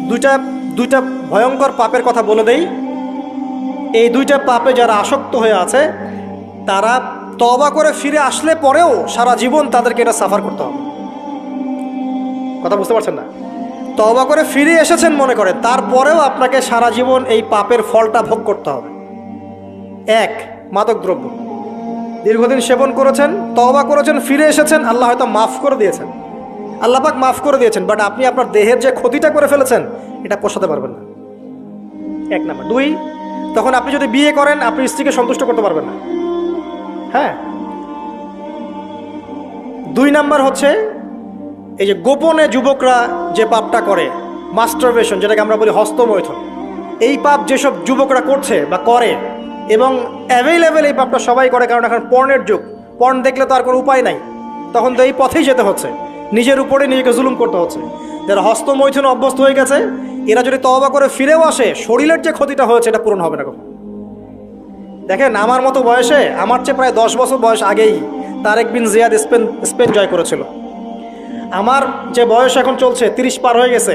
দুইটা দুইটা ভয়ঙ্কর পাপের কথা বলে দেই। এই দুইটা পাপে যারা আসক্ত হয়ে আছে তারা তওবা করে ফিরে আসলে পরেও সারা জীবন তাদেরকে এটা সাফার করতে হবে। কথা বুঝতে পারছেন না? তওবা করে ফিরে এসেছেন মনে করেন, তারপরেও আপনাকে সারা জীবন এই পাপের ফলটা ভোগ করতে হবে। এক, মাদকদ্রব্য দীর্ঘদিন সেবন করেছেন, তওবা করেছেন, ফিরে এসেছেন, আল্লাহ হয়তো মাফ করে দিয়েছেন, আল্লাহ পাক মাফ করে দিয়েছেন, বাট আপনি আপনার দেহের যে ক্ষতিটা করে ফেলেছেন এটা পোষাতে পারবেন না। এক নাম্বার। দুই, তখন আপনি যদি বিয়ে করেন আপনি স্ত্রীকে সন্তুষ্ট করতে পারবেন না। হ্যাঁ। দুই নাম্বার হচ্ছে এই যে গোপনে যুবকরা যে পাপটা করে, মাস্টারবেশন, যেটাকে আমরা বলি হস্তমৈথুন, এই পাপ যেসব যুবকরা করছে বা করে, এবং অ্যাভেলেবেল এই পাপটা সবাই করে, কারণ এখন পর্নের যুগ, পর্ন দেখলে তো আর কোনো উপায় নাই, তখন তো এই পথেই যেতে হচ্ছে, নিজের উপরে নিজেকে জুলুম করতে হচ্ছে। যারা হস্তমৈথুনে অভ্যস্ত হয়ে গেছে এরা যদি তওবা করে ফিরেও আসে, শরীরের যে ক্ষতিটা হয়েছে এটা পূরণ হবে না কখন। দেখেন, আমার মতো বয়সে, আমার চেয়ে প্রায় 10 বছর বয়স আগেই তারেক বিন জিয়াদ স্পেন জয় করেছিল। আমার যে বয়স এখন চলছে 30 পার হয়ে গেছে,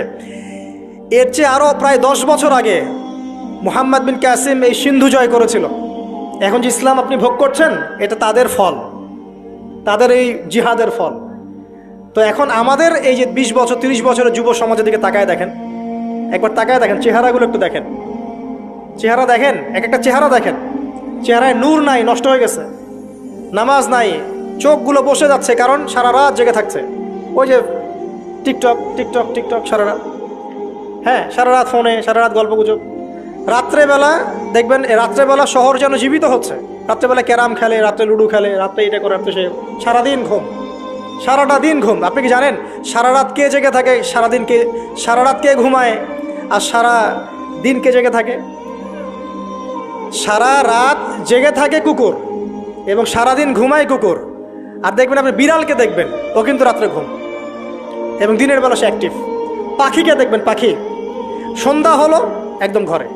এর চেয়ে আরও প্রায় 10 বছর আগে মুহাম্মদ বিন কাসিম এই সিন্ধু জয় করেছিল। এখন যে ইসলাম আপনি ভোগ করছেন এটা তাদের ফল, তাদের এই জিহাদের ফল। তো এখন আমাদের এই যে 20 বছর 30 বছরের যুব সমাজের দিকে তাকায় দেখেন, একবার তাকায় দেখেন, চেহারাগুলো একটু দেখেন, চেহারা দেখেন, এক একটা চেহারা দেখেন, চেহারায় নূর নাই, নষ্ট হয়ে গেছে, নামাজ নাই, চোখগুলো বসে যাচ্ছে, কারণ সারা রাত জেগে থাকছে, ওই যে টিকটক টিকটক টিকটক সারা রাত। হ্যাঁ, সারা রাত ফোনে, সারা রাত গল্পগুজব। রাত্রেবেলা দেখবেন, রাত্রেবেলা শহর যেন জীবিত হচ্ছে, রাত্রেবেলা ক্যারাম খেলে, রাত্রে লুডো খেলে, রাত্রে এটা করে, রাত্রে সে, সারাদিন ঘুম, সারাটা দিন ঘুম। আপনি কি জানেন সারা রাত কে জেগে থাকে, সারাদিন কে, সারা রাত কে ঘুমায় আর সারা দিন কে জেগে থাকে? সারা রাত জেগে থাকে কুকুর এবং সারাদিন ঘুমায় কুকুর। আর দেখবেন আপনি বিড়ালকে দেখবেন, ও কিন্তু রাত্রে ঘুম এবং দিনের বেলা সে অ্যাক্টিভ। পাখিকে দেখবেন, পাখি সন্ধ্যা হলো একদম ঘরে,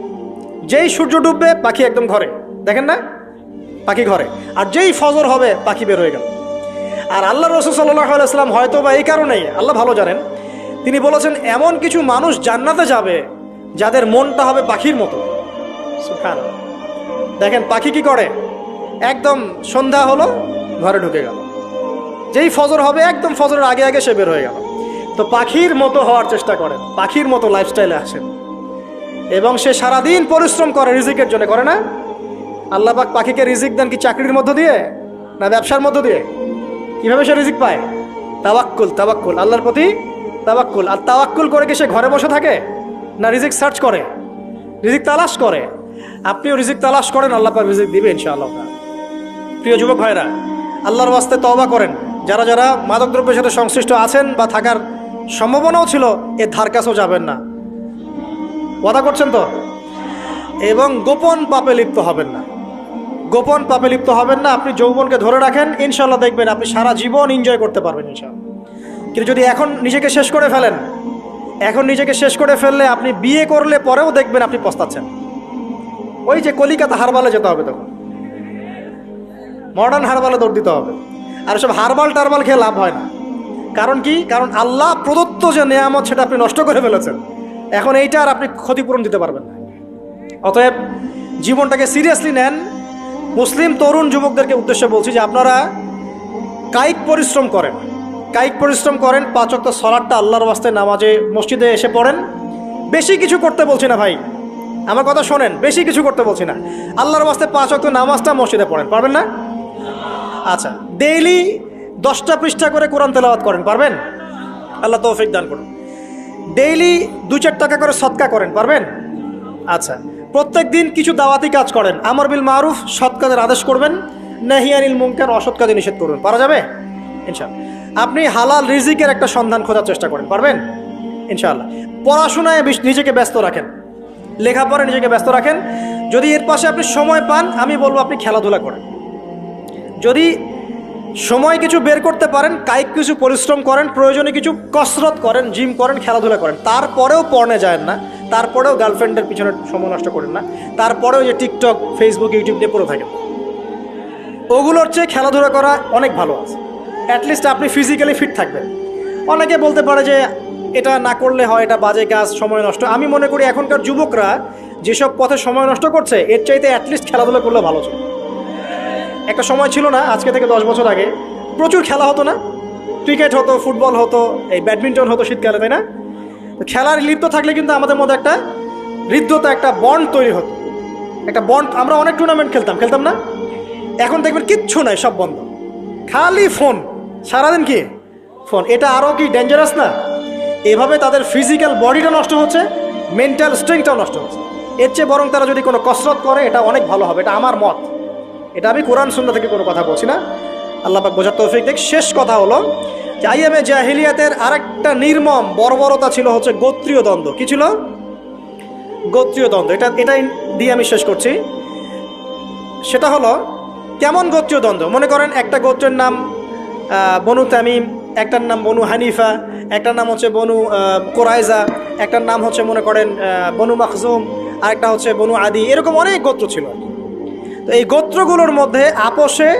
যেই সূর্য ডুববে পাখি একদম ঘরে, দেখেন না, পাখি ঘরে। আর যেই ফজর হবে পাখি বের হয়ে গেল। আর আল্লাহ রাসূল সাল্লাল্লাহু আলাইহি ওয়াসাল্লাম হয়তো বা এই কারণেই, আল্লাহ ভালো জানেন, তিনি বলেছেন এমন কিছু মানুষ জান্নাতে যাবে যাদের মনটা হবে পাখির মতো। সুবহানাল্লাহ। দেখেন পাখি কি করে, একদম সন্ধ্যা হলো ঘরে ঢুকে গেল, যেই ফজর হবে একদম ফজরের আগে আগে সে বের হয়ে গেল। তো পাখির মতো হওয়ার চেষ্টা করেন, পাখির মতো লাইফস্টাইলে আসেন, এবং সে সারাদিন পরিশ্রম করে রিজিকের জন্য, করে না? আল্লাহ পাক পাখিকে রিজিক দেন কি চাকরির মধ্য দিয়ে না ব্যবসার মধ্য দিয়ে? কিভাবে সে রিজিক পায়? তাওয়াক্কুল, তাওয়াক্কুল, আল্লাহর প্রতি তাওয়াক্কুল। আর তাওয়াক্কুল করে কি সে ঘরে বসে থাকে না রিজিক সার্চ করে, রিজিক তালাশ করে? আপনিও রিজিক তালাশ করেন, আল্লাহ পাক রিজিক দিবে ইনশাআল্লাহ। প্রিয় যুবক ভাইরা, আল্লাহর ওয়াস্তে তওবা করেন। যারা যারা মাদকদ্রব্যের সাথে সংশ্লিষ্ট আছেন বা থাকার সম্ভাবনাও ছিল, এর ধার কাছেও যাবেন না, ওয়াদা করছেন তো? এবং গোপন পাপে লিপ্ত হবেন না, গোপন পাপে লিপ্ত হবেন না। আপনি যৌবনকে ধরে রাখেন, ইনশাল্লাহ দেখবেন আপনি সারা জীবন এনজয় করতে পারবেন ইনশাল্লাহ। কিন্তু যদি এখন নিজেকে শেষ করে ফেলেন, এখন নিজেকে শেষ করে ফেললে আপনি বিয়ে করলে পরেও দেখবেন আপনি পস্তাচ্ছেন। ওই যে কলিকাতা হারবালে যেতে হবে, তখন মডার্ন হারবালে দৌড় দিতে হবে। আর সব হারবাল টারবাল খেয়ে লাভ হয় না। কারণ কি? কারণ আল্লাহ প্রদত্ত যে নেয়ামত সেটা আপনি নষ্ট করে ফেলেছেন, এখন এইটা আর আপনি ক্ষতিপূরণ দিতে পারবেন না। অতএব জীবনটাকে সিরিয়াসলি নেন। মুসলিম তরুণ যুবকদেরকে উদ্দেশ্যে বলছি যে আপনারা কায়িক পরিশ্রম করেন, কায়িক পরিশ্রম করেন। 5 ওয়াক্ত সালাতটা আল্লাহর ওয়াস্তে নামাজে মসজিদে এসে পড়েন। বেশি কিছু করতে বলছি না ভাই, আমার কথা শোনেন, বেশি কিছু করতে বলছি না। আল্লাহর ওয়াস্তে 5 ওয়াক্ত নামাজটা মসজিদে পড়েন, পারবেন না? আচ্ছা, ডেইলি 10টা পৃষ্ঠা করে কোরআন তেলাওয়াত করেন, পারবেন? আল্লাহ তৌফিক দান করুন। ডেইলি 2-4 টাকা করে সদকা করেন, পারবেন? আচ্ছা, প্রত্যেক দিন কিছু দাওয়াতি কাজ করেন, আমর বিল মারুফ, সৎ কাজের আদেশ করবেন, নাহি আনিল মুনকার, অসৎ কাজে নিষেধ করবেন। পারা যাবে ইনশাআল্লাহ। আপনি হালাল রিজিকের একটা সন্ধান খোঁজার চেষ্টা করেন, পারবেন ইনশাআল্লাহ। পড়াশোনায় নিজেকে ব্যস্ত রাখেন, লেখাপড়ায় নিজেকে ব্যস্ত রাখেন। যদি এর পাশে আপনি সময় পান, আমি বলবো আপনি খেলাধুলা করেন। যদি সময় কিছু বের করতে পারেন, কায়িক কিছু পরিশ্রম করেন, প্রয়োজনে কিছু কসরত করেন, জিম করেন, খেলাধুলা করেন। তারপরেও পড়নে যায় না, তারপরেও গার্লফ্রেন্ডের পিছনে সময় নষ্ট করেন না, তারপরেও যে টিকটক, ফেসবুক, ইউটিউব নিয়ে পড়ে থাকেন, ওগুলোর চেয়ে খেলাধুলা করা অনেক ভালো আছে। অ্যাটলিস্ট আপনি ফিজিক্যালি ফিট থাকবেন। অনেকে বলতে পারে যে এটা না করলে হয়, এটা বাজে কাজ, সময় নষ্ট। আমি মনে করি এখনকার যুবকরা যেসব পথে সময় নষ্ট করছে এর চাইতে অ্যাটলিস্ট খেলাধুলা করলে ভালো ছিল। একটা সময় ছিল না, আজকে থেকে 10 বছর আগে প্রচুর খেলা হতো না? ক্রিকেট হতো, ফুটবল হতো, এই ব্যাডমিন্টন হতো শীতকালে, তাই না? খেলার লিপ্ত থাকলে কিন্তু আমাদের মধ্যে একটা হৃদ্যতা, একটা বন্ড তৈরি হতো, একটা বন্ড। আমরা অনেক টুর্নামেন্ট খেলতাম না? এখন দেখবেন কিচ্ছু নাই, সব বন্ধ, খালি ফোন, সারাদিন কি ফোন। এটা আরও কি ডেঞ্জারাস না? এভাবে তাদের ফিজিক্যাল বডিটা নষ্ট হচ্ছে, মেন্টাল স্ট্রেংথটাও নষ্ট হচ্ছে। এর চেয়ে বরং তারা যদি কোনো কসরত করে এটা অনেক ভালো হবে, এটা আমার মত। এটা আমি কোরআন সুন্নাহ থেকে কোনো কথা বলছি না, আল্লাহ পাক বোঝার তৌফিক দেখ। শেষ কথা হলো যে আইয়ামে জাহিলিয়াতের আরেকটা নির্মম বর্বরতা ছিল হচ্ছে গোত্রীয় দ্বন্দ্ব। কি ছিল? গোত্রীয় দ্বন্দ্ব। এটাই দিয়ে আমি শেষ করছি। সেটা হলো কেমন গোত্রীয় দ্বন্দ্ব? মনে করেন একটা গোত্রের নাম বনু তামিম, একটার নাম বনু হানিফা, একটার নাম হচ্ছে বনু কোরাইজা, একটার নাম হচ্ছে মনে করেন বনু মাখজুম, আরেকটা হচ্ছে বনু আদি। এরকম অনেক গোত্র ছিল। তো এই গোত্রগুলোর মধ্যে আপোষে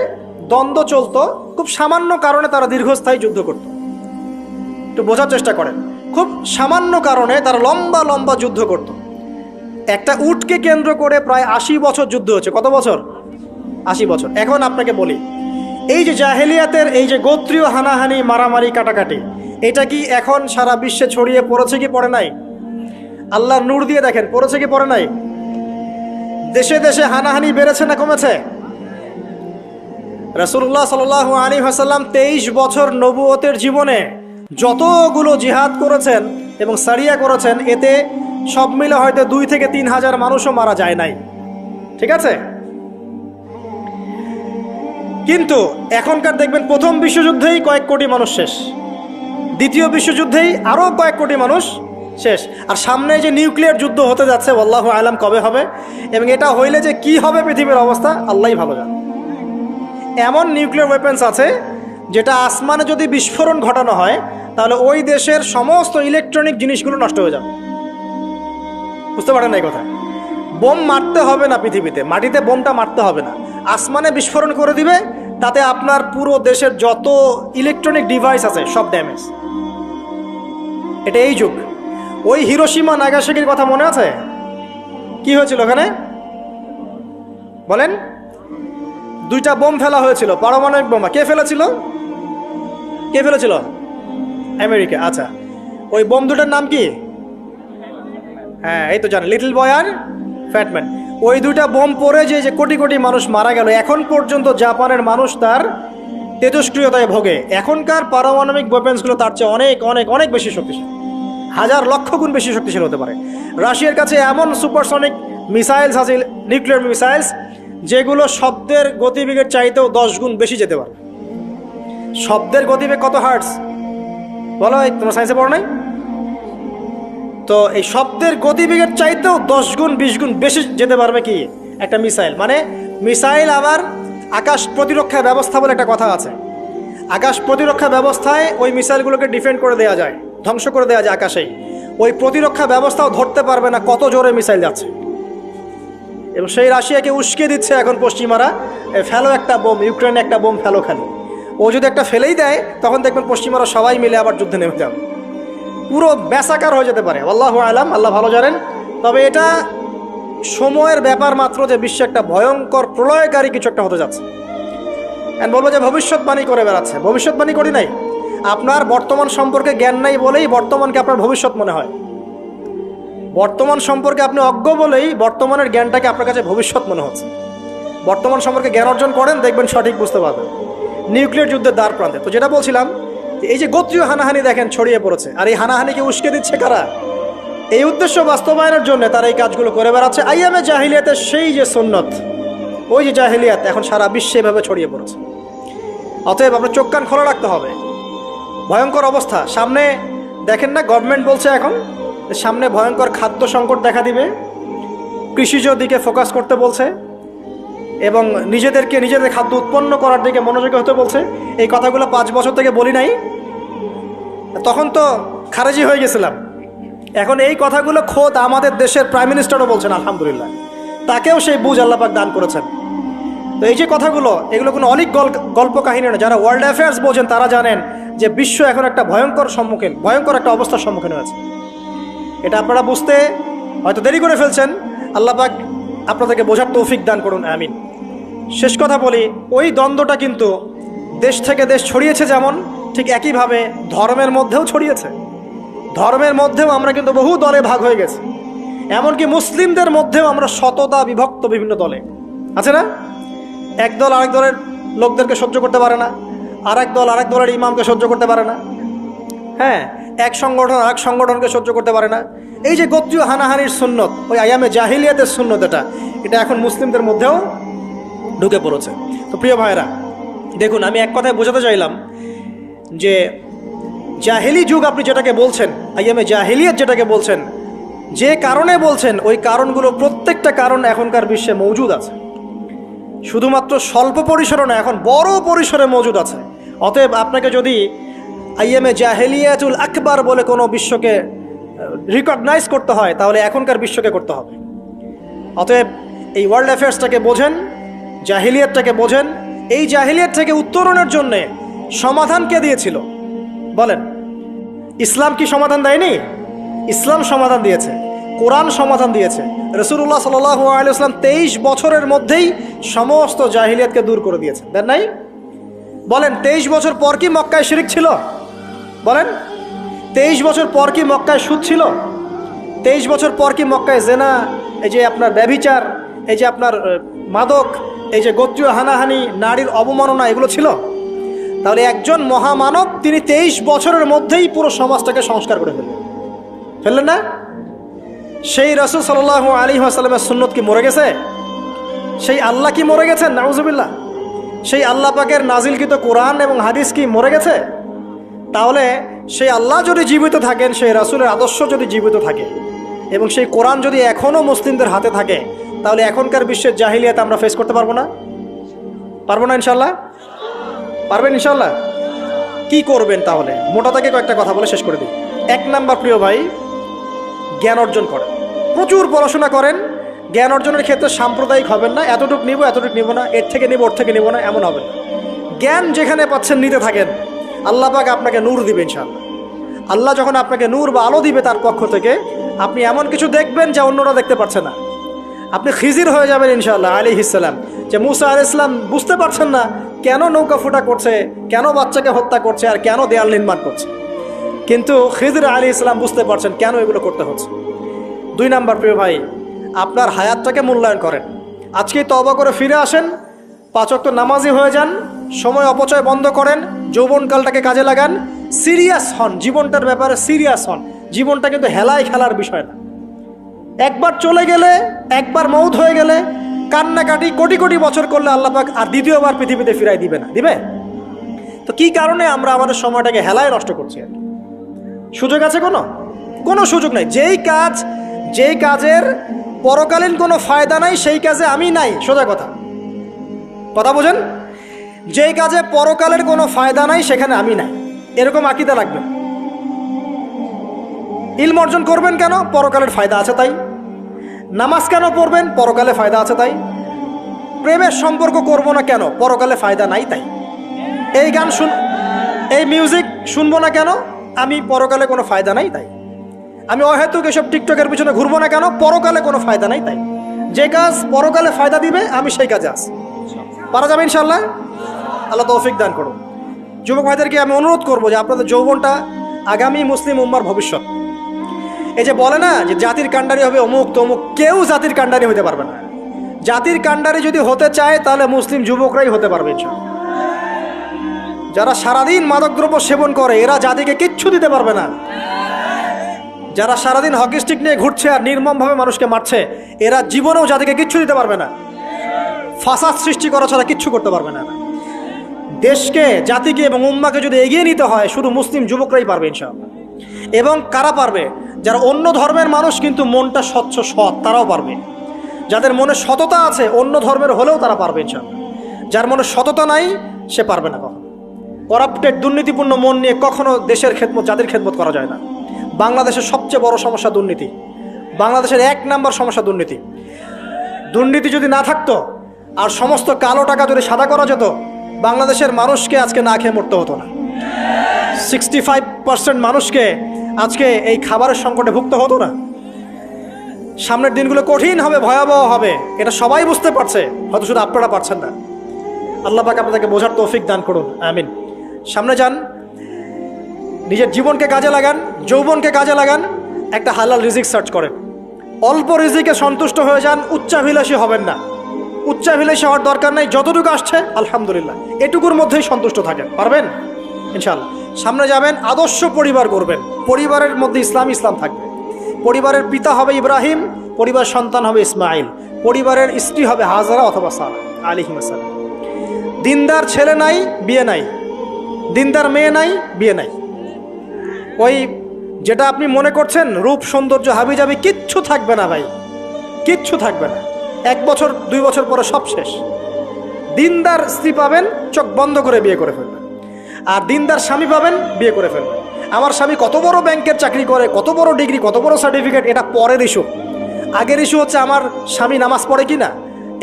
দ্বন্দ্ব চলতো, খুব সামান্য কারণে তারা দীর্ঘস্থায়ী যুদ্ধ করত। একটু বোঝার চেষ্টা করেন, খুব সামান্য কারণে তারা লম্বা লম্বা যুদ্ধ করত। একটা উটকে কেন্দ্র করে প্রায় 80 বছর যুদ্ধ হচ্ছে। কত বছর? 80 বছর। এখন আপনাকে বলি, এই যে জাহেলিয়াতের এই যে গোত্রীয় হানাহানি, মারামারি, কাটাকাটি, এটা কি এখন সারা বিশ্বে ছড়িয়ে পড়েছে কি পড়ে নাই? আল্লাহর নূর দিয়ে দেখেন, পড়েছে কি পড়ে নাই? দেশে দেশে হানাহানি বেড়েছে না কমেছে? রাসূলুল্লাহ সাল্লাল্লাহু আলাইহি ওয়াসাল্লাম 23 বছর নবুয়তের জীবনে যতগুলো জিহাদ করেছেন এবং সারিয়া করেছেন, এতে সব মিলে হয়তো 2 থেকে 3 হাজার মানুষও মারা যায় নাই। ঠিক আছে? কিন্তু এখনকার দেখবেন প্রথম বিশ্বযুদ্ধেই কয়েক কোটি মানুষ শেষ, দ্বিতীয় বিশ্বযুদ্ধেই আরও কয়েক কোটি মানুষ শেষ, আর সামনে যে নিউক্লিয়ার যুদ্ধ হতে যাচ্ছে আল্লাহু আলাম কবে হবে, এবং এটা হইলে যে কি হবে পৃথিবীর অবস্থা আল্লাহই ভালো জানে। এমন নিউক্লিয়ার ওয়েপেন্স আছে যেটা আসমানে যদি বিস্ফোরণ ঘটানো হয় তাহলে ওই দেশের সমস্ত ইলেকট্রনিক জিনিসগুলো নষ্ট হয়ে যাবে। বুঝতে পারেন এই কথা? বোম মারতে হবে না পৃথিবীতে, মাটিতে বোমটা মারতে হবে না, আসমানে বিস্ফোরণ করে দিবে, তাতে আপনার পুরো দেশের যত ইলেকট্রনিক ডিভাইস আছে সব ড্যামেজ। এটা এই যুগ। ওই হিরোশিমা নাগাসাকির কথা মনে আছে? কি হয়েছিল ওখানে বলেন? 2টা বোম ফেলা হয়েছিল, পারমাণবিক বোমা। কে ফেলেছিল? কে ফেলেছিল? আমেরিকা। আচ্ছা, ওই বোম দুটার নাম কি? হ্যাঁ, এই তো জানেন, লিটল বয় আর ফ্যাটম্যান। ওই 2টা বোম পড়ে যে কোটি কোটি মানুষ মারা গেল, এখন পর্যন্ত জাপানের মানুষ তার তেজস্ক্রিয়তায় ভোগে। এখনকার পারমাণবিক ওয়েপেন্সগুলো তার চেয়ে অনেক অনেক অনেক বেশি শক্তিশালী, হাজার লক্ষ গুণ বেশি শক্তিশালী হতে পারে। রাশিয়ার কাছে এমন সুপারসনিক মিসাইলস আছে, নিউক্লিয়ার মিসাইলস, যেগুলো শব্দের গতিবেগের চাইতেও 10 গুণ বেশি যেতে পারে। শব্দের গতিবেগ কত হার্টস বলো? তোমরা সায়েন্সে পড়ো নাই? তো এই শব্দের গতিবেগের চাইতেও 10 গুণ 20 গুণ বেশি যেতে পারবে কি একটা মিসাইল। মানে মিসাইল আবার আকাশ প্রতিরক্ষা ব্যবস্থা বলে একটা কথা আছে। আকাশ প্রতিরক্ষা ব্যবস্থায় ওই মিসাইলগুলোকে ডিফেন্ড করে দেওয়া যায়, ধ্বংস করে দেওয়া যায় আকাশেই। ওই প্রতিরক্ষা ব্যবস্থাও ধরতে পারবে না কত জোরে মিসাইল যাচ্ছে। এবং সেই রাশিয়াকে উস্কে দিচ্ছে এখন পশ্চিমারা, ফেলো একটা বোম, ইউক্রেনে একটা বোম ফেলো। ও যদি একটা ফেলেই দেয় তখন দেখবেন পশ্চিমারা সবাই মিলে আবার যুদ্ধে নেমে যাবে, পুরো ব্যাসাকার হয়ে যেতে পারে। আল্লাহু আলাম, আল্লাহ ভালো জানেন। তবে এটা সময়ের ব্যাপার মাত্র যে বিশ্বে একটা ভয়ঙ্কর প্রলয়কারী কিছু একটা হতে যাচ্ছে। বলবো যে ভবিষ্যৎবাণী করে বেড়াচ্ছে। ভবিষ্যৎবাণী করি নাই, আপনার বর্তমান সম্পর্কে জ্ঞান নাই বলেই বর্তমানকে আপনার ভবিষ্যৎ মনে হয়। বর্তমান সম্পর্কে আপনি অজ্ঞ বলেই বর্তমানের জ্ঞানটাকে আপনার কাছে ভবিষ্যৎ মনে হচ্ছে। বর্তমান সম্পর্কে জ্ঞান অর্জন করেন, দেখবেন সঠিক বুঝতে পারবেন। নিউক্লিয়ার যুদ্ধের দ্বার প্রান্তে। তো যেটা বলছিলাম, এই যে গোত্রীয় হানাহানি দেখেন ছড়িয়ে পড়েছে, আর এই হানাহানিকে উস্কে দিচ্ছে কারা? এই উদ্দেশ্য বাস্তবায়নের জন্য তারা এই কাজগুলো করে বেড়াচ্ছে। আইয়ামে জাহিলিয়াতের সেই যে সুন্নত, ওই যে জাহিলিয়াত এখন সারা বিশ্বে এভাবে ছড়িয়ে পড়েছে। অতএব আপনার চোখ কান খোলা রাখতে হবে। ভয়ঙ্কর অবস্থা সামনে। দেখেন না, গভর্নমেন্ট বলছে এখন সামনে ভয়ঙ্কর খাদ্য সংকট দেখা দিবে, কৃষিজ দিকে ফোকাস করতে বলছে এবং নিজেদের খাদ্য উৎপন্ন করার দিকে মনোযোগী হতে বলছে। এই কথাগুলো 5 বছর থেকে বলি নাই, তখন তো খারেজি হয়ে গেছিলাম। এখন এই কথাগুলো খোদ আমাদের দেশের প্রাইম মিনিস্টারও বলছেন, আলহামদুলিল্লাহ। তাকেও সেই বুঝ আল্লাহ পাক দান করেছেন। তো এই যে কথাগুলো, এগুলো কোনো অনেক গল্প কাহিনী না। যারা ওয়ার্ল্ড অ্যাফেয়ার্স বোঝেন তারা জানেন যে বিশ্ব এখন একটা ভয়ঙ্কর একটা অবস্থার সম্মুখীন হয়েছে। এটা আপনারা বুঝতে হয়তো দেরি করে ফেলছেন। আল্লাহ পাক আপনাদেরকে বোঝার তৌফিক দান করুন, আমিন। শেষ কথা বলি, ওই দ্বন্দ্বটা কিন্তু দেশ থেকে দেশ ছড়িয়েছে, যেমন ঠিক একইভাবে ধর্মের মধ্যেও ছড়িয়েছে। ধর্মের মধ্যেও আমরা কিন্তু বহু দলে ভাগ হয়ে গেছি। এমনকি মুসলিমদের মধ্যেও আমরা শততা বিভক্ত বিভিন্ন দলে, আছে না? এক দল আরেক দলের লোকদেরকে সহ্য করতে পারে না, আরেক দল আরেক দলের ইমামকে সহ্য করতে পারে না, হ্যাঁ, এক সংগঠন আরেক সংগঠনকে সহ্য করতে পারে না। এই যে গোত্রীয় হানাহানির সুন্নত, ওই আয়ামে জাহিলিয়াতের সুন্নত, এটা এখন মুসলিমদের মধ্যেও ঢুকে পড়েছে। তো প্রিয় ভাইরা, দেখুন, আমি এক কথায় বোঝাতে চাইলাম যে জাহিলি যুগ আপনি যেটাকে বলছেন, আয়ামে জাহিলিয়াত যেটাকে বলছেন, যে কারণে বলছেন, ওই কারণগুলো প্রত্যেকটা কারণ এখনকার বিশ্বে মজুদ আছে। শুধুমাত্র স্বল্প পরিসরে না, এখন বড় পরিসরে মজুদ আছে। অতএব আপনাকে যদি আইএমএ জাহেলিয়াতুল আকবার বলে কোনো বিশ্বকে রিকগনাইজ করতে হয়, তাহলে এখনকার বিশ্বকে করতে হবে। অতএব এই ওয়ার্ল্ড অ্যাফেয়ার্সটাকে বোঝেন, জাহিলিয়াতটাকে বোঝেন। এই জাহিলিয়াত থেকে উত্তরণের জন্যে সমাধান কে দিয়েছিল বলেন? ইসলাম কি সমাধান দেয়নি? ইসলাম সমাধান দিয়েছে, কোরআন সমাধান দিয়েছে। রাসূলুল্লাহ সাল্লাল্লাহু আলাইহি ওয়াসাল্লাম 23 বছরের মধ্যেই সমস্ত জাহিলিয়াতকে দূর করে দিয়েছে, দেন নাই? বলেন, 23 বছর পর কি মক্কায় শিরক ছিল? বলেন, 23 বছর পর কি মক্কায় সুদ ছিল? 23 বছর পর কি মক্কায় জেনা, এই যে আপনার ব্যভিচার, এই যে আপনার মাদক, এই যে গোত্রীয় হানাহানি, নারীর অবমাননা, এগুলো ছিল? তাহলে একজন মহামানব, তিনি 23 বছরের মধ্যেই পুরো সমাজটাকে সংস্কার করে ফেললেন না? সেই রাসূল সাল্লাল্লাহু আলাইহি ওয়াসাল্লামের সুন্নত কি মরে গেছে? সেই আল্লাহ কি মরে গেছেন? নাউজুবিল্লাহ। সেই আল্লাহ পাকের নাজিলকৃত কোরআন এবং হাদিস কি মরে গেছে? তাহলে সেই আল্লাহ যদি জীবিত থাকেন, সেই রাসূলের আদর্শ যদি জীবিত থাকে, এবং সেই কোরআন যদি এখনও মুসলিমদের হাতে থাকে, তাহলে এখনকার বিশ্বের জাহিলিয়াত আমরা ফেস করতে পারবো না? পারবো না ইনশাল্লাহ? পারবেন ইনশাল্লাহ? কি করবেন তাহলে? মোটা থেকে কয়েকটা কথা বলে শেষ করে দিই। 1 নাম্বার, প্রিয় ভাই, জ্ঞান অর্জন করেন, প্রচুর পড়াশোনা করেন। জ্ঞান অর্জনের ক্ষেত্রে সাম্প্রদায়িক হবেন না, এতটুকু নিব এতটুকু নিব না, এর থেকে নিব ওর থেকে নিব না, এমন হবে না। জ্ঞান যেখানে পাচ্ছেন নিতে থাকেন, আল্লাহ পাক আপনাকে নূর দিবে ইনশাআল্লাহ। আল্লাহ যখন আপনাকে নূর বা আলো দিবে তার পক্ষ থেকে, আপনি এমন কিছু দেখবেন যা অন্যরা দেখতে পারছে না। আপনি খিজির হয়ে যাবেন ইনশাআল্লাহ আলাইহিস সালাম। যে মুসা আলাইহিস সালাম বুঝতে পারছেন না কেন নৌকা ফুটা করছে, কেন বাচ্চাকে হত্যা করছে, আর কেন দেয়াল নির্মাণ করছে, কিন্তু খিজির আলাইহিস সালাম বুঝতে পারছেন কেন এগুলো করতে হচ্ছে। 2 নাম্বার, প্রিয় ভাই, আপনার হায়াতটাকে মূল্যায়ন করেন। আজকেই তওবা করে ফিরে আসেন, 5 ওয়াক্ত নামাজি হয়ে যান, সময় অপচয় বন্ধ করেন, যৌবনকালটাকে কাজে লাগান, সিরিয়াস হন, জীবনটার ব্যাপারে সিরিয়াস হন। জীবনটা কিন্তু হেলায় খেলার বিষয় না। একবার চলে গেলে, একবার মৌত হয়ে গেলে, কান্নাকাটি কোটি কোটি বছর করলে আল্লাহ পাক আর দ্বিতীয়বার পৃথিবীতে ফিরাই দিবে না, দিবে? তো কি কারণে আমরা আমাদের সময়টাকে হেলায় নষ্ট করছি? সুযোগ আছে? কোনো সুযোগ নাই। যেই কাজের পরকালীন কোনো ফায়দা নাই, সেই কাজে আমি নাই। সোজা কথা বোঝেন? যেই কাজে পরকালের কোনো ফায়দা নাই, সেখানে আমি নাই, এরকম আকীদা রাখবেন। ইলম অর্জন করবেন কেন? পরকালের ফায়দা আছে তাই। নামাজ কেন পড়বেন? পরকালে ফায়দা আছে তাই। প্রেমের সম্পর্ক করব না কেন? পরকালে ফায়দা নাই তাই। এই মিউজিক শুনবো না কেন? আমি পরকালে কোনো ফায়দা নাই তাই। আমি অহেতুক এসব টিকটকের পিছনে ঘুরবো না কেন? পরকালে কোনো ফায়দা নাই তাই। যে কাজ পরকালে ফায়দা দিবে, আমি সেই কাজে আছি। পারা যাবে ইনশাল্লাহ? আল্লাহ তৌফিক দান করুন। যুবক ভাইদেরকে আমি অনুরোধ করবো যে আপনাদের যৌবনটা আগামী মুসলিম উম্মার ভবিষ্যৎ। এই যে বলে না যে জাতির কাণ্ডারি হবে অমুক তমুক, কেউ জাতির কাণ্ডারি হতে পারবে না। জাতির কাণ্ডারি যদি হতে চায়, তাহলে মুসলিম যুবকরাই হতে পারবে ইনশাআল্লাহ। যারা সারাদিন মাদকদ্রব্য সেবন করে, এরা জাতিকে কিচ্ছু দিতে পারবে না। যারা সারাদিন হকি স্টিক নিয়ে ঘুরছে আর নির্মমভাবে মানুষকে মারছে, এরা জীবনেও জাতিকে কিচ্ছু দিতে পারবে না। ফাসাদ সৃষ্টি করা ছাড়া কিচ্ছু করতে পারবে না। দেশকে, জাতিকে এবং উম্মাকে যদি এগিয়ে নিতে হয়, শুধু মুসলিম যুবকরাই পারবে ইনশাআল্লাহ। এবং কারা পারবে? যারা অন্য ধর্মের মানুষ কিন্তু মনটা স্বচ্ছ সৎ, তারাও পারবে। যাদের মনে সততা আছে, অন্য ধর্মের হলেও তারা পারবে ইনশাআল্লাহ। যার মনে সততা নাই, সে পারবে না কখনো। করাপ্টেড, দুর্নীতিপূর্ণ মন নিয়ে কখনো দেশের খেদমত, জাতির খেদমত করা যায় না। বাংলাদেশের সবচেয়ে বড় সমস্যা দুর্নীতি। বাংলাদেশের 1 নাম্বার সমস্যা দুর্নীতি। দুর্নীতি যদি না থাকতো, আর সমস্ত কালো টাকা যদি সাদা করা যেত, বাংলাদেশের মানুষকে আজকে না খেয়ে মরতে হতো না। 65% মানুষকে আজকে এই খাবারের সংকটে ভুগতে হতো না। সামনের দিনগুলো কঠিন হবে, ভয়াবহ হবে, এটা সবাই বুঝতে পারছে, হয়তো শুধু আপনারা পারছেন না। আল্লাহ পাক আপনাদেরকে বোঝার তৌফিক দান করুন, আমিন। সামনে যান, নিজের জীবনকে কাজে লাগান, যৌবনকে কাজে লাগান, একটা হালাল রিজিক সার্চ করেন। অল্প রিজিকে সন্তুষ্ট হয়ে যান, উচ্চাভিলাষী হবেন না। উচ্চাভিলাষী হওয়ার দরকার নাই, যতটুকু আসছে আলহামদুলিল্লাহ, এটুকুর মধ্যেই সন্তুষ্ট থাকেন, পারবেন ইনশাআল্লাহ। সামনে যাবেন, আদর্শ পরিবার করবেন, পরিবারের মধ্যে ইসলাম থাকবে। পরিবারের পিতা হবে ইব্রাহিম, পরিবার সন্তান হবে ইসমাইল, পরিবারের স্ত্রী হবে হাজারা অথবা সারা আলাইহিস সালাম। দিনদার ছেলে নাই, বিয়ে নাই, দিনদার মেয়ে নাই, বিয়ে নাই। ওই যেটা আপনি মনে করছেন রূপ সৌন্দর্য হাবিজাবি, কিচ্ছু থাকবে না ভাই, কিচ্ছু থাকবে না। 1 বছর 2 বছর পরে সব শেষ। দিনদার স্ত্রী পাবেন, চোখ বন্ধ করে বিয়ে করে ফেলবেন। আর দিনদার স্বামী পাবেন, বিয়ে করে ফেলবেন। আমার স্বামী কত বড় ব্যাংকের চাকরি করে, কত বড় ডিগ্রি, কত বড় সার্টিফিকেট, এটা পরের ইস্যু। আগের ইস্যু হচ্ছে আমার স্বামী নামাজ পড়ে কিনা,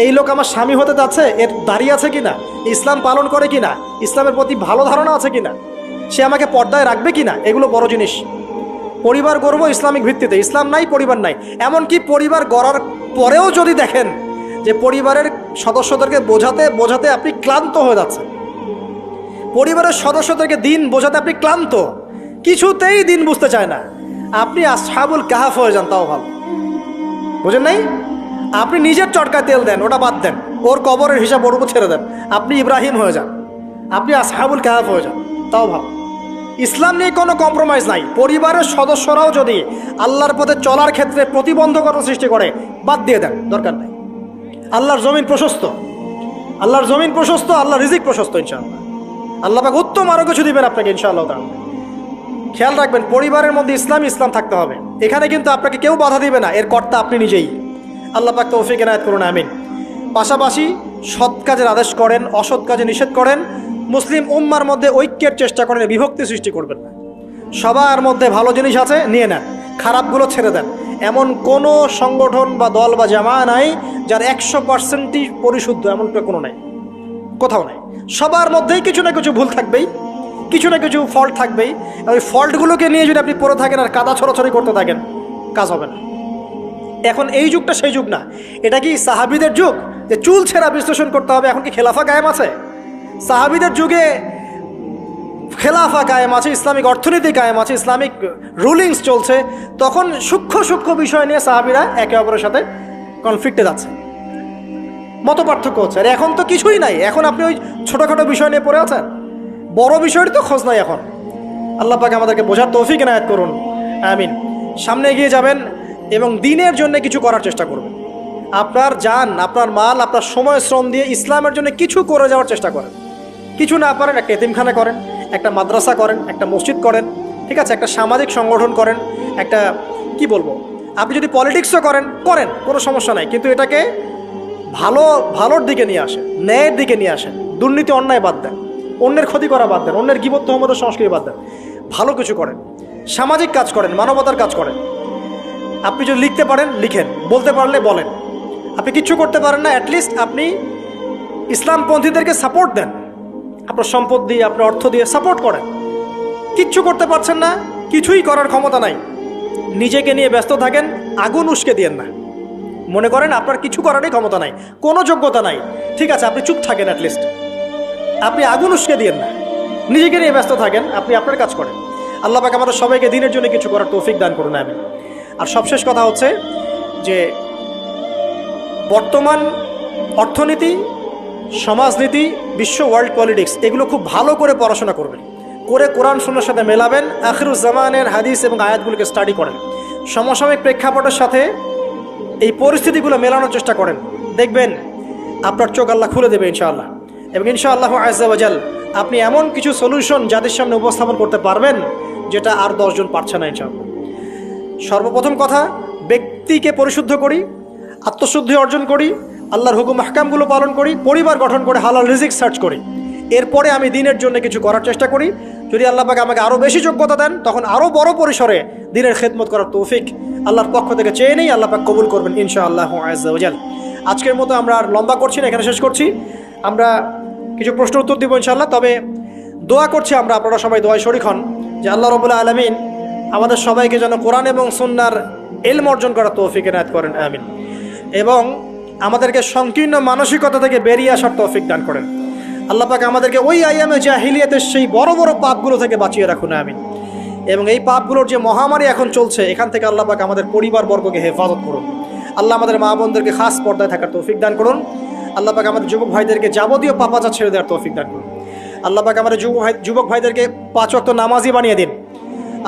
এই লোক আমার স্বামী হতে যাচ্ছে, এর দাঁড়িয়ে আছে কিনা, ইসলাম পালন করে কিনা, ইসলামের প্রতি ভালো ধারণা আছে কিনা, সে আমাকে পর্দায় রাখবে কিনা, এগুলো বড় জিনিস। পরিবার গড়ব ইসলামিক ভিত্তিতে, ইসলাম নাই, পরিবার নাই। এমনকি পরিবার গড়ার পরেও যদি দেখেন যে পরিবারের সদস্যদেরকে বোঝাতে বোঝাতে আপনি ক্লান্ত হয়ে যাচ্ছেন, পরিবারের সদস্যদেরকে দিন বোঝাতে আপনি ক্লান্ত, কিছুতেই দিন বুঝতে চায় না, আপনি আসহাবুল কাহাফ হয়ে যান, তাও ভালো। বুঝেন নাই? আপনি নিজের চটকায় তেল দেন, ওটা বাদ দেন, ওর কবরের হিসাব ওর উপর ছেড়ে দেন, আপনি ইব্রাহিম হয়ে যান, আপনি আসহাবুল কাহাফ হয়ে যান, তাও ভালো। ইসলাম নিয়ে কোনো কম্প্রোমাইজ নাই। পরিবারের সদস্যরাও যদি আল্লাহর পথে চলার ক্ষেত্রে প্রতিবন্ধকতা সৃষ্টি করে, বাদ দিয়ে দেন, দরকার নাই। আল্লাহর জমিন প্রশস্ত, আল্লাহর জমিন প্রশস্ত, আল্লাহর রিজিক প্রশস্ত, ইনশাআল্লাহ। আল্লাহ পাক উত্তম আরও কিছু দিবেন আপনাকে, ইনশাআল্লাহ তাআলা। খেয়াল রাখবেন, পরিবারের মধ্যে ইসলাম থাকতে হবে। এখানে কিন্তু আপনাকে কেউ বাধা দিবে না, এর কর্তা আপনি নিজেই। আল্লাহ পাক তৌফিক এনায়েত করুন, আমিন। পাশাপাশি সৎ কাজের আদেশ করেন, অসৎ কাজে নিষেধ করেন। মুসলিম উম্মার মধ্যে ঐক্যের চেষ্টা করেন, বিভক্তি সৃষ্টি করবেন না। সবার মধ্যে ভালো জিনিস আছে, নিয়ে নেন, খারাপগুলো ছেড়ে দেন। এমন কোনো সংগঠন বা দল বা জামা নাই যার 100%ই পরিশুদ্ধ, এমন কোনো নাই, কোথাও নাই। সবার মধ্যেই কিছু না কিছু ভুল থাকবেই, কিছু না কিছু ফল্ট থাকবেই। ওই ফল্টগুলোকে নিয়ে যদি আপনি পড়ে থাকেন আর কাদা ছড়াছড়ি করতে থাকেন, কাজ হবে না। এখন এই যুগটা সেই যুগ না। এটা কি সাহাবীদের যুগ যে চুল ছেঁড়া বিশ্লেষণ করতে হবে? এখন কি খেলাফা কায়েম আছে? সাহাবীদের যুগে খেলাফা কায়েম আছে, ইসলামিক অর্থনীতি কায়েম আছে, ইসলামিক রুলিংস চলছে। তখন সূক্ষ্ম সূক্ষ্ম বিষয় নিয়ে সাহাবীরা একে অপরের সাথে কনফ্লিক্টে যাচ্ছে, মত পার্থক্য হচ্ছে। আর এখন তো কিছুই নাই, এখন আপনি ওই ছোটোখাটো বিষয় নিয়ে পড়ে আছেন, বড় বিষয়ের তো খোঁজ নাই এখন। আল্লাহ পাক আমাদেরকে বোঝার তৌফিক এনায়েত করুন, আমিন। সামনে এগিয়ে যাবেন এবং দিনের জন্য কিছু করার চেষ্টা করবেন। আপনার জান, আপনার মাল, আপনার সময় শ্রম দিয়ে ইসলামের জন্য কিছু করে যাওয়ার চেষ্টা করেন। কিছু না পারেন, একটা এতিমখানা করেন, একটা মাদ্রাসা করেন, একটা মসজিদ করেন, ঠিক আছে, একটা সামাজিক সংগঠন করেন, একটা কি বলবো, আপনি যদি পলিটিক্সও করেন, কোনো সমস্যা নাই, কিন্তু এটাকে ভালোর দিকে নিয়ে আসেন, ন্যায়ের দিকে নিয়ে আসেন। দুর্নীতি অন্যায় বাদ দেন, অন্যের ক্ষতি করা বাদ দেন, অন্যের গীবত তহমতের সংস্কৃতি বাদ দেন, ভালো কিছু করেন, সামাজিক কাজ করেন, মানবতার কাজ করেন। আপনি যদি লিখতে পারেন লিখেন, বলতে পারলে বলেন। আপনি কিচ্ছু করতে পারেন না, অ্যাটলিস্ট আপনি ইসলামপন্থীদেরকে সাপোর্ট দেন, আপনার সম্পদ দিয়ে, আপনার অর্থ দিয়ে সাপোর্ট করেন। কিচ্ছু করতে পারছেন না, কিছুই করার ক্ষমতা নাই, নিজেকে নিয়ে ব্যস্ত থাকেন, আগুন উস্কে দিয়েন না। মনে করেন আপনার কিছু করারই ক্ষমতা নাই, কোনো যোগ্যতা নাই, ঠিক আছে, আপনি চুপ থাকেন, অ্যাটলিস্ট আপনি আগুন উস্কে দিয়েন না, নিজেকে নিয়ে ব্যস্ত থাকেন, আপনি আপনার কাজ করেন। আল্লাহ পাক আমাদের সবাইকে দিনের জন্য কিছু করার তৌফিক দান করুন, আমিন। আর সবশেষ কথা হচ্ছে যে বর্তমান অর্থনীতি, সমাজনীতি, বিশ্ব ওয়ার্ল্ড পলিটিক্স, এগুলো খুব ভালো করে পড়াশোনা করবেন, করে কোরআন সুন্নাহর সাথে মেলাবেন, আখিরুজ্জামানের হাদিস এবং আয়াতগুলোকে স্টাডি করেন, সমসাময়িক প্রেক্ষাপটের সাথে এই পরিস্থিতিগুলো মেলানোর চেষ্টা করেন। দেখবেন আপনার চোখ আল্লাহ খুলে দেবে ইনশাআল্লাহ। এবং ইনশাআল্লাহ আজ্জা ওয়া জাল আপনি এমন কিছু সলিউশন যাদের সামনে উপস্থাপন করতে পারবেন যেটা আর 10 জন পারছে না ইনশাআল্লাহ। সর্বপ্রথম কথা, ব্যক্তিকে পরিশুদ্ধ করি, আত্মশুদ্ধি অর্জন করি, আল্লাহর হুকুম আহকামগুলো পালন করি, পরিবার গঠন করে হালাল রিজিক সার্চ করি। এরপরে আমি দিনের জন্য কিছু করার চেষ্টা করি। যদি আল্লাহ পাক আমাকে আরও বেশি যোগ্যতা দেন, তখন আরও বড় পরিসরে দ্বীনের খেদমত করার তৌফিক আল্লাহর পক্ষ থেকে চেয়ে নেই, আল্লাহ পাক কবুল করবেন ইনশাআল্লাহ আজ্জা ওয়া জাল। আজকের মতো আমরা আর লম্বা করছি না, এখানে শেষ করছি। আমরা কিছু প্রশ্ন উত্তর দিব ইনশাআল্লাহ। তবে দোয়া করছি আমরা, আপনারা সবাই দোয়ায় শরীক হন যে আল্লাহ রাব্বুল আলামিন আমাদের সবাইকে যেন কোরআন এবং সুন্নাহর ইলম অর্জন করার তৌফিক এনায়েত করেন, আমিন। এবং আমাদেরকে সংকীর্ণ মানসিকতা থেকে বেরিয়ে আসার তৌফিক দান করেন। আল্লাহ পাক আমাদেরকে ওই আইয়ামে জাহিলিয়াতের সেই বড় বড় পাপগুলো থেকে বাঁচিয়ে রাখুন, আমিন। এবং এই পাপগুলোর যে মহামারী এখন চলছে, এখান থেকে আল্লাহ পাক আমাদের পরিবারবর্গকে হেফাজত করুন। আল্লাহ আমাদের মা বোনদেরকে খাস পর্দায় থাকার তৌফিক দান করুন। আল্লাহ পাক আমাদের যুবক ভাইদেরকে যাবতীয় পাপাচার ছেড়ে দেওয়ার তৌফিক দান করুন। আল্লাহ পাক আমাদের যুবক ভাইদেরকে 5 ওয়াক্ত নামাজি বানিয়ে দিন।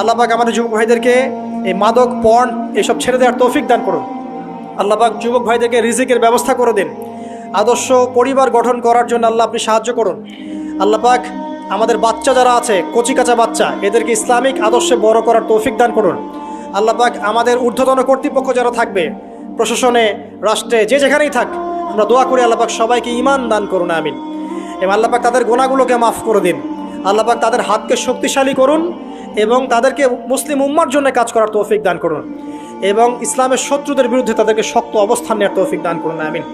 আল্লাহ পাক আমাদের যুবক ভাইদেরকে এই মাদক পর্ন এসব ছেড়ে দেওয়ার তৌফিক দান করুন। আল্লাহ পাক যুবক ভাইদেরকে রিজিকের ব্যবস্থা করে দিন। আদর্শ পরিবার গঠন করার জন্য আল্লাহ আপনি সাহায্য করুন। আল্লাহ পাক আমাদের বাচ্চা যারা আছে, কচিকাচা বাচ্চা, এদেরকে ইসলামিক আদর্শে বড় করার তৌফিক দান করুন। আল্লাহ পাক আমাদের ঊর্ধ্বতন কর্তৃপক্ষ যারা থাকবে, প্রশাসনে, রাষ্ট্রে, যে যেখানেই থাক, আমরা দোয়া করি আল্লাহ পাক সবাইকে ঈমান দান করুন, আমিন। এবং আল্লাহ পাক তাদের গুনাহগুলোকে মাফ করে দিন। আল্লাহ পাক তাদের হাতকে শক্তিশালী করুন এবং তাদেরকে মুসলিম উম্মার জন্য কাজ করার তৌফিক দান করুন এবং ইসলামের শত্রুদের বিরুদ্ধে তাদেরকে শক্ত অবস্থান নেওয়ার তৌফিক দান করুন, আমিন।